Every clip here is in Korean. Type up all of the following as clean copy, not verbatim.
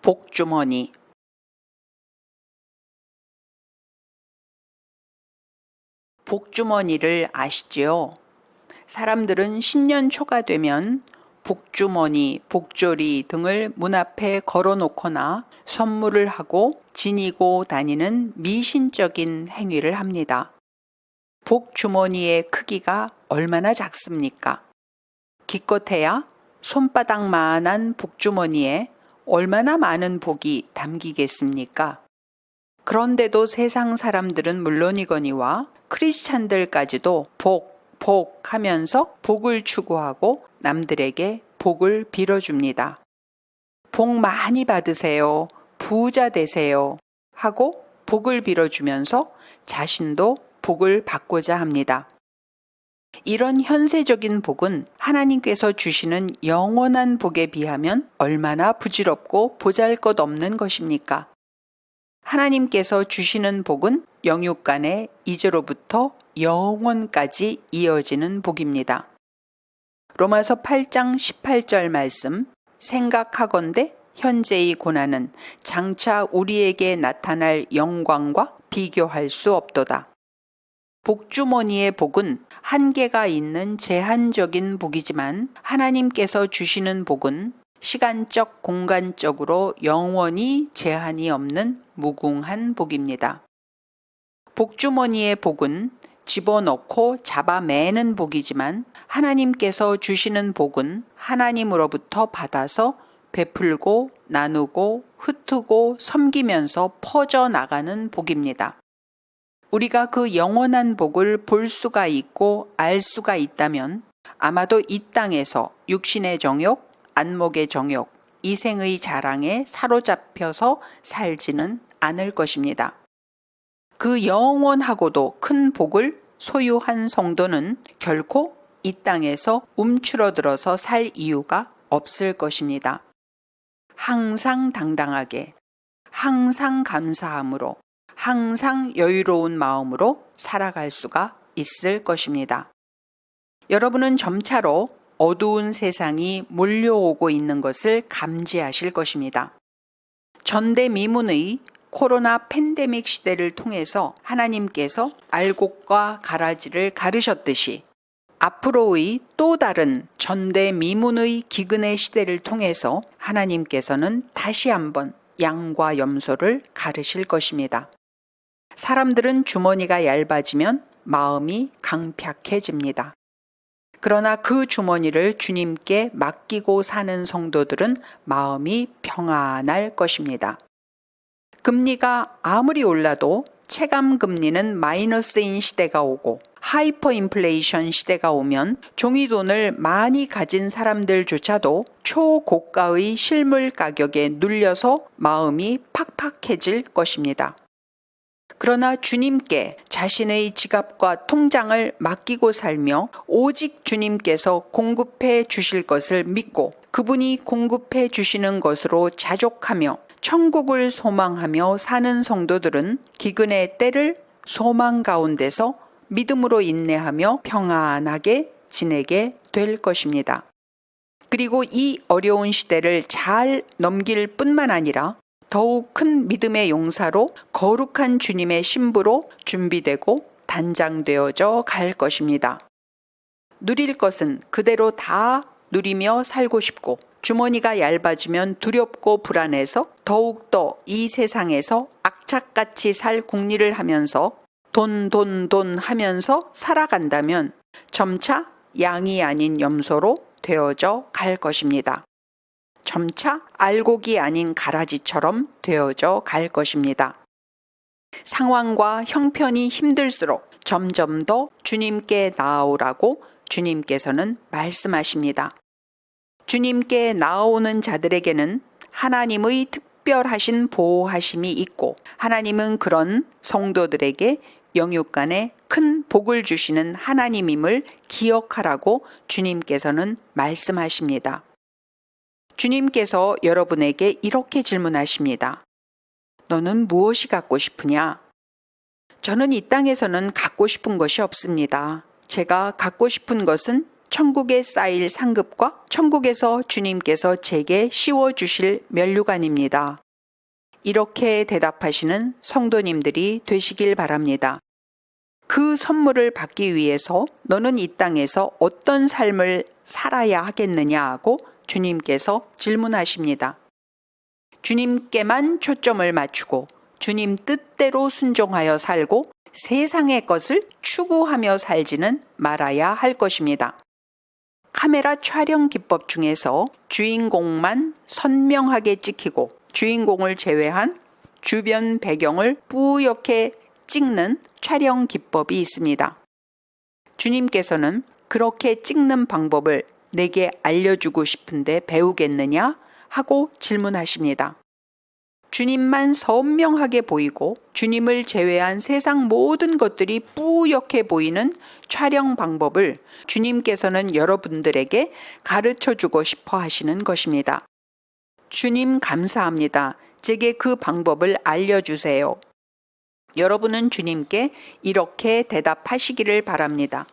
복주머니. 복주머니를 아시지요? 사람들은 신년 초가 되면 복주머니, 복조리 등을 문 앞에 걸어놓거나 선물을 하고 지니고 다니는 미신적인 행위를 합니다. 복주머니의 크기가 얼마나 작습니까? 기껏해야 손바닥만한 복주머니에 얼마나 많은 복이 담기겠습니까? 그런데도 세상 사람들은 물론이거니와 크리스찬들까지도 복 하면서 복을 추구하고 남들에게 복을 빌어줍니다. 복 많이 받으세요. 부자 되세요. 하고 복을 빌어주면서 자신도 복을 받고자 합니다. 이런 현세적인 복은 하나님께서 주시는 영원한 복에 비하면 얼마나 부질없고 보잘것없는 것입니까? 하나님께서 주시는 복은 영육간의 이제로부터 영원까지 이어지는 복입니다. 로마서 8장 18절 말씀, 생각하건대 현재의 고난은 장차 우리에게 나타날 영광과 비교할 수 없도다. 복주머니의 복은 한계가 있는 제한적인 복이지만 하나님께서 주시는 복은 시간적, 공간적으로 영원히 제한이 없는 무궁한 복입니다. 복주머니의 복은 집어넣고 잡아매는 복이지만 하나님께서 주시는 복은 하나님으로부터 받아서 베풀고 나누고 흩트고 섬기면서 퍼져나가는 복입니다. 우리가 그 영원한 복을 볼 수가 있고 알 수가 있다면 아마도 이 땅에서 육신의 정욕, 안목의 정욕, 이생의 자랑에 사로잡혀서 살지는 않을 것입니다. 그 영원하고도 큰 복을 소유한 성도는 결코 이 땅에서 움츠러들어서 살 이유가 없을 것입니다. 항상 당당하게, 항상 감사함으로, 항상 여유로운 마음으로 살아갈 수가 있을 것입니다. 여러분은 점차로 어두운 세상이 몰려오고 있는 것을 감지하실 것입니다. 전대미문의 코로나 팬데믹 시대를 통해서 하나님께서 알곡과 가라지를 가르셨듯이 앞으로의 또 다른 전대미문의 기근의 시대를 통해서 하나님께서는 다시 한번 양과 염소를 가르실 것입니다. 사람들은 주머니가 얇아지면 마음이 강팍해집니다. 그러나 그 주머니를 주님께 맡기고 사는 성도들은 마음이 평안할 것입니다. 금리가 아무리 올라도 체감 금리는 마이너스인 시대가 오고 하이퍼 인플레이션 시대가 오면 종이돈을 많이 가진 사람들조차도 초고가의 실물 가격에 눌려서 마음이 팍팍해질 것입니다. 그러나 주님께 자신의 지갑과 통장을 맡기고 살며 오직 주님께서 공급해 주실 것을 믿고 그분이 공급해 주시는 것으로 자족하며 천국을 소망하며 사는 성도들은 기근의 때를 소망 가운데서 믿음으로 인내하며 평안하게 지내게 될 것입니다. 그리고 이 어려운 시대를 잘 넘길 뿐만 아니라 더욱 큰 믿음의 용사로 거룩한 주님의 신부로 준비되고 단장되어져 갈 것입니다. 누릴 것은 그대로 다 누리며 살고 싶고 주머니가 얇아지면 두렵고 불안해서 더욱더 이 세상에서 악착같이 살 궁리를 하면서 돈 하면서 살아간다면 점차 양이 아닌 염소로 되어져 갈 것입니다. 점차 알곡이 아닌 가라지처럼 되어져 갈 것입니다. 상황과 형편이 힘들수록 점점 더 주님께 나아오라고 주님께서는 말씀하십니다. 주님께 나아오는 자들에게는 하나님의 특별하신 보호하심이 있고 하나님은 그런 성도들에게 영육간에 큰 복을 주시는 하나님임을 기억하라고 주님께서는 말씀하십니다. 주님께서 여러분에게 이렇게 질문하십니다. 너는 무엇이 갖고 싶으냐? 저는 이 땅에서는 갖고 싶은 것이 없습니다. 제가 갖고 싶은 것은 천국에 쌓일 상급과 천국에서 주님께서 제게 씌워주실 면류관입니다. 이렇게 대답하시는 성도님들이 되시길 바랍니다. 그 선물을 받기 위해서 너는 이 땅에서 어떤 삶을 살아야 하겠느냐 하고 주님께서 질문하십니다. 주님께만 초점을 맞추고 주님 뜻대로 순종하여 살고 세상의 것을 추구하며 살지는 말아야 할 것입니다. 카메라 촬영 기법 중에서 주인공만 선명하게 찍히고 주인공을 제외한 주변 배경을 뿌옇게 찍는 촬영 기법이 있습니다. 주님께서는 그렇게 찍는 방법을 내게 알려주고 싶은데 배우겠느냐 하고 질문하십니다. 주님만 선명하게 보이고 주님을 제외한 세상 모든 것들이 뿌옇게 보이는 촬영 방법을 주님께서는 여러분들에게 가르쳐 주고 싶어 하시는 것입니다. 주님 감사합니다. 제게 그 방법을 알려주세요. 여러분은 주님께 이렇게 대답하시기를 바랍니다.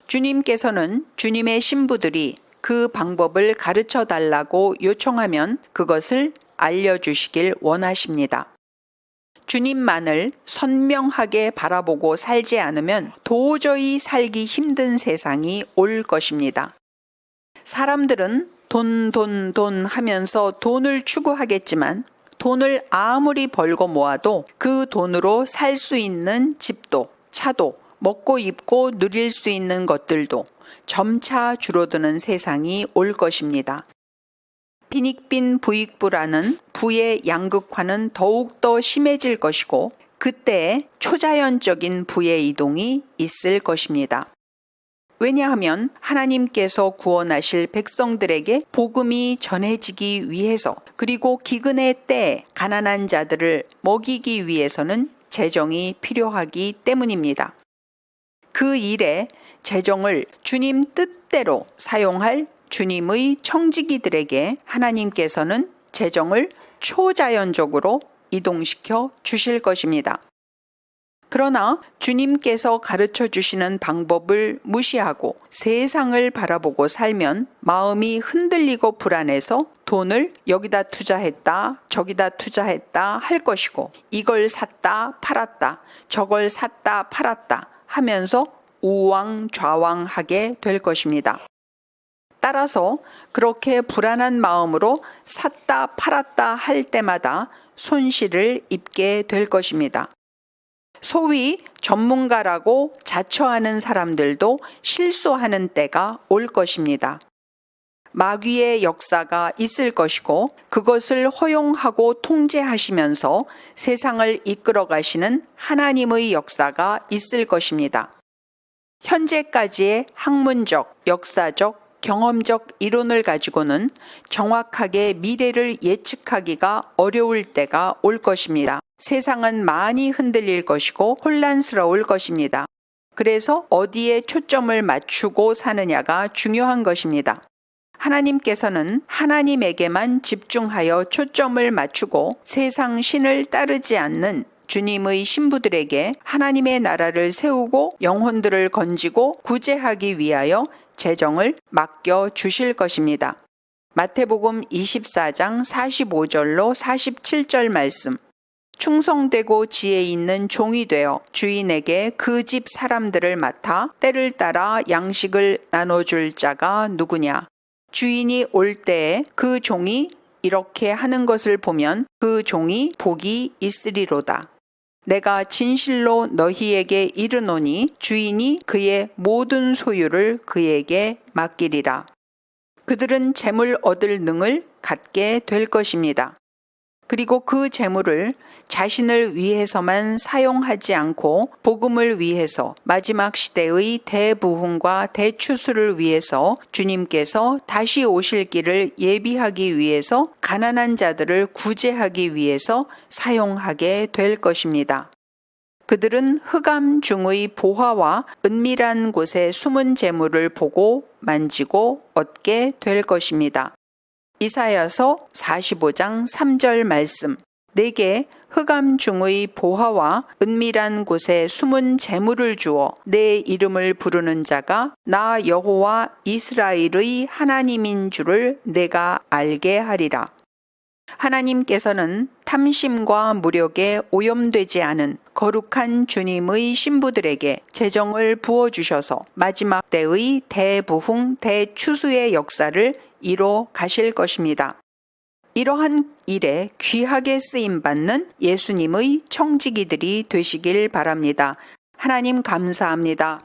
주님께서는 주님의 신부들이 그 방법을 가르쳐 달라고 요청하면 그것을 알려주시길 원하십니다. 주님만을 선명하게 바라보고 살지 않으면 도저히 살기 힘든 세상이 올 것입니다. 사람들은 돈 하면서 돈을 추구하겠지만 돈을 아무리 벌고 모아도 그 돈으로 살 수 있는 집도, 차도, 먹고 입고 누릴 수 있는 것들도 점차 줄어드는 세상이 올 것입니다. 빈익빈 부익부라는 부의 양극화는 더욱더 심해질 것이고 그때에 초자연적인 부의 이동이 있을 것입니다. 왜냐하면 하나님께서 구원하실 백성들에게 복음이 전해지기 위해서 그리고 기근의 때에 가난한 자들을 먹이기 위해서는 재정이 필요하기 때문입니다. 그 일에 재정을 주님 뜻대로 사용할 주님의 청지기들에게 하나님께서는 재정을 초자연적으로 이동시켜 주실 것입니다. 그러나 주님께서 가르쳐 주시는 방법을 무시하고 세상을 바라보고 살면 마음이 흔들리고 불안해서 돈을 여기다 투자했다, 저기다 투자했다 할 것이고 이걸 샀다, 팔았다, 저걸 샀다, 팔았다 하면서 우왕좌왕하게 될 것입니다. 따라서 그렇게 불안한 마음으로 샀다, 팔았다 할 때마다 손실을 입게 될 것입니다. 소위 전문가라고 자처하는 사람들도 실수하는 때가 올 것입니다. 마귀의 역사가 있을 것이고 그것을 허용하고 통제하시면서 세상을 이끌어 가시는 하나님의 역사가 있을 것입니다. 현재까지의 학문적, 역사적, 경험적 이론을 가지고는 정확하게 미래를 예측하기가 어려울 때가 올 것입니다. 세상은 많이 흔들릴 것이고 혼란스러울 것입니다. 그래서 어디에 초점을 맞추고 사느냐가 중요한 것입니다. 하나님께서는 하나님에게만 집중하여 초점을 맞추고 세상 신을 따르지 않는 주님의 신부들에게 하나님의 나라를 세우고 영혼들을 건지고 구제하기 위하여 재정을 맡겨 주실 것입니다. 마태복음 24장 45절로 47절 말씀. 충성되고 지혜 있는 종이 되어 주인에게 그 집 사람들을 맡아 때를 따라 양식을 나눠줄 자가 누구냐? 주인이 올 때에 그 종이 이렇게 하는 것을 보면 그 종이 복이 있으리로다. 내가 진실로 너희에게 이르노니 주인이 그의 모든 소유를 그에게 맡기리라. 그들은 재물 얻을 능을 갖게 될 것입니다. 그리고 그 재물을 자신을 위해서만 사용하지 않고 복음을 위해서 마지막 시대의 대부흥과 대추수를 위해서 주님께서 다시 오실 길을 예비하기 위해서 가난한 자들을 구제하기 위해서 사용하게 될 것입니다. 그들은 흑암 중의 보화와 은밀한 곳에 숨은 재물을 보고 만지고 얻게 될 것입니다. 이사야서 45장 3절 말씀. 내게 흑암 중의 보화와 은밀한 곳에 숨은 재물을 주어 내 이름을 부르는 자가 나 여호와 이스라엘의 하나님인 줄을 내가 알게 하리라. 하나님께서는 탐심과 무력에 오염되지 않은 거룩한 주님의 신부들에게 재정을 부어주셔서 마지막 때의 대부흥 대추수의 역사를 이뤄 가실 것입니다. 이러한 일에 귀하게 쓰임받는 예수님의 청지기들이 되시길 바랍니다. 하나님 감사합니다.